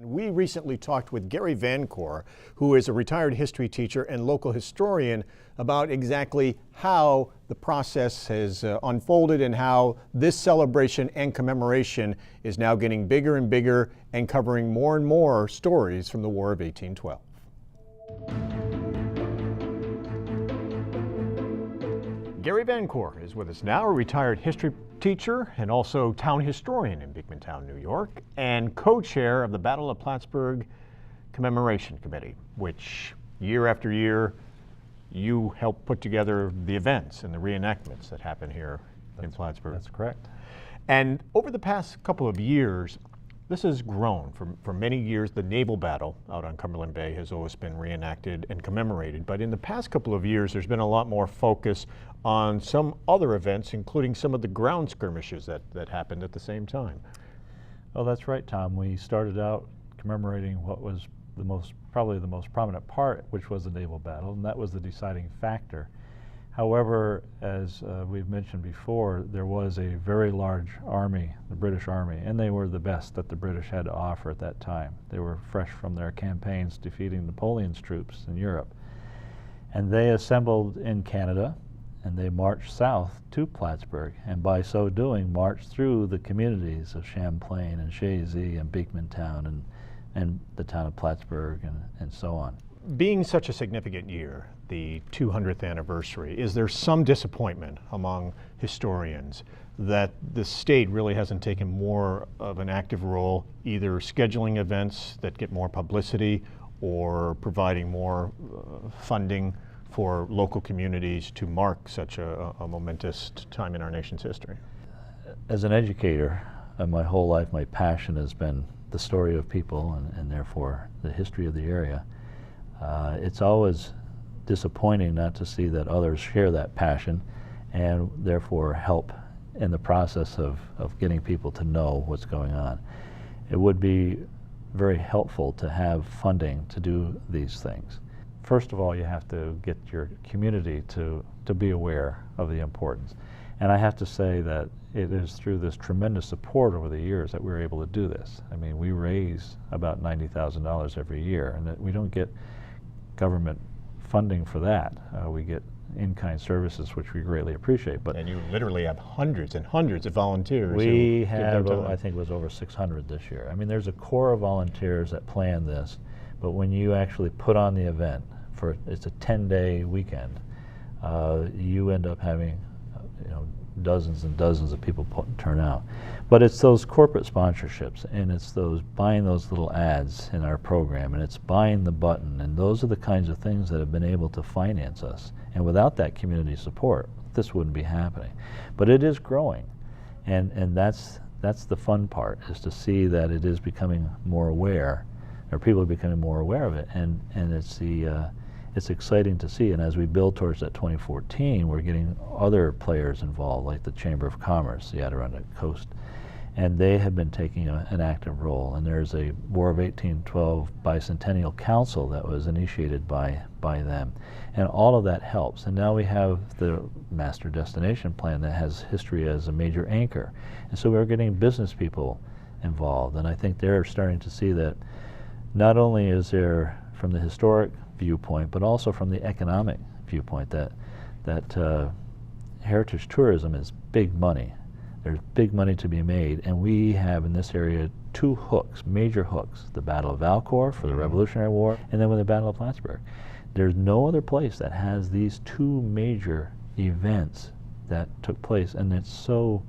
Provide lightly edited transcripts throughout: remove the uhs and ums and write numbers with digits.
We recently talked with Gary Vancour, who is a retired history teacher and local historian, about exactly how the process has unfolded and how this celebration and commemoration is now getting bigger and bigger and covering more and more stories from the War of 1812. Gary Vancour is with us now, a retired history teacher and also town historian in Beekmantown, New York, and co-chair of the Battle of Plattsburgh Commemoration Committee, which year after year you help put together the events and the reenactments that happen here in Plattsburgh. That's correct. And over the past couple of years, this has grown. For many years, the naval battle out on Cumberland Bay has always been reenacted and commemorated. But in the past couple of years, there's been a lot more focus on some other events, including some of the ground skirmishes that happened at the same time. Oh, that's right, Tom. We started out commemorating what was probably the most prominent part, which was the naval battle, and that was the deciding factor. However, as we've mentioned before, there was a very large army, the British Army, and they were the best that the British had to offer at that time. They were fresh from their campaigns defeating Napoleon's troops in Europe. And they assembled in Canada, and they marched south to Plattsburgh, and by so doing marched through the communities of Champlain and Chazy and Beekmantown and the town of Plattsburgh and so on. Being such a significant year, the 200th anniversary, is there some disappointment among historians that the state really hasn't taken more of an active role, either scheduling events that get more publicity or providing more funding for local communities to mark such a momentous time in our nation's history? As an educator, my whole life my passion has been the story of people and therefore the history of the area. It's always disappointing not to see that others share that passion and therefore help in the process of getting people to know what's going on. It would be very helpful to have funding to do these things. First of all, you have to get your community to be aware of the importance. And I have to say that it is through this tremendous support over the years that we're able to do this. I mean, we raise about $90,000 every year, and we don't get government funding for that. We get in-kind services, which we greatly appreciate. And you literally have hundreds and hundreds of volunteers. We have, I think it was over 600 this year. I mean, there's a core of volunteers that plan this, but when you actually put on the event, it's a 10-day weekend, you end up having dozens and dozens of people turn out. But it's those corporate sponsorships, and it's those buying those little ads in our program, and it's buying the button, and those are the kinds of things that have been able to finance us. And without that community support, this wouldn't be happening. But it is growing, and that's the fun part, is to see that it is becoming more aware, or people are becoming more aware of it, and it's exciting to see. And as we build towards that 2014, we're getting other players involved, like the Chamber of Commerce, the Adirondack Coast, and they have been taking an active role. And there's a War of 1812 Bicentennial Council that was initiated by them, and all of that helps. And now we have the Master Destination Plan that has history as a major anchor, and so we're getting business people involved. And I think they're starting to see that not only is there, from the historic viewpoint, but also from the economic viewpoint, that heritage tourism is big money. There's big money to be made, and we have in this area two hooks, major hooks: the Battle of Valcour for the Revolutionary War, and then with the Battle of Plattsburgh. There's no other place that has these two major events that took place, and it's so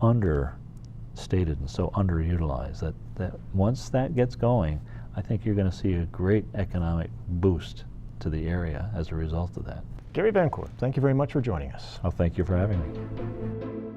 understated and so underutilized that once that gets going, I think you're going to see a great economic boost to the area as a result of that. Gary Vancour, thank you very much for joining us. Well, thank you for having me.